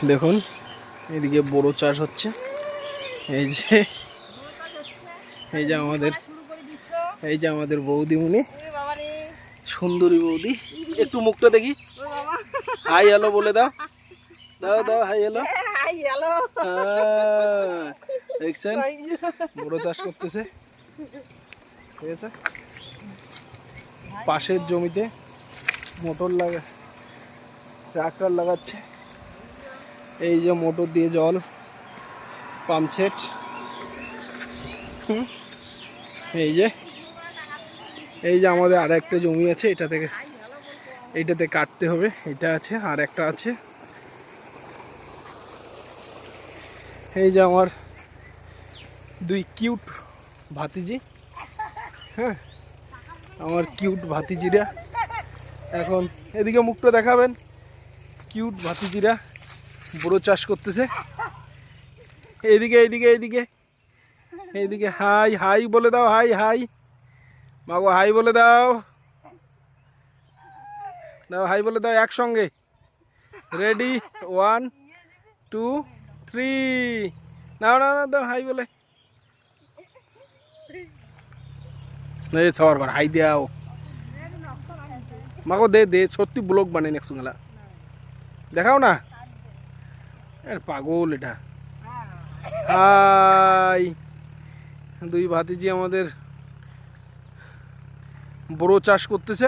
দেখুন এদিকে বড় চাষ হচ্ছে। এই যে আমাদের বৌদিমণি, সুন্দরী বৌদি। একটু মুখটা দেখি, হাই হ্যালো বলে দাও, দাও দাও হাই হ্যালো। দেখছেন বড় চাষ করতেছে, ঠিক আছে। পাশের জমিতে মোটর ট্রাক্টর লাগাচ্ছে। এই যে মোটর দিয়ে জল, পাম্প সেট। এই যে আমাদের আর একটা জমি আছে, এইটাতে কাটতে হবে। এটা আছে, আর একটা আছে। এই যে আমার দুই কিউট ভাতিজি, হ্যাঁ আমার কিউট ভাতিজিরা এখন এদিকে মুখটা দেখাবেন। কিউট ভাতিজিরা বড় চাষ করতেছে। এইদিকে এইদিকে এইদিকে এইদিকে হাই হাই বলে দাও, হাই হাই মাগো, হাই বলে দাও, দাও হাই বলে দাও একসঙ্গে। রেডি 1 2 3, নাও নাও নাও, দাও হাই বলে। এই সবার ঘর হাই দাও মাগো, দে দে সত্যি ব্লগ বানাই নেক্সট গেলা দেখাও না, পাগল এটা। হাই, দুই ভাতিজি আমাদের বড় চাষ করতেছে।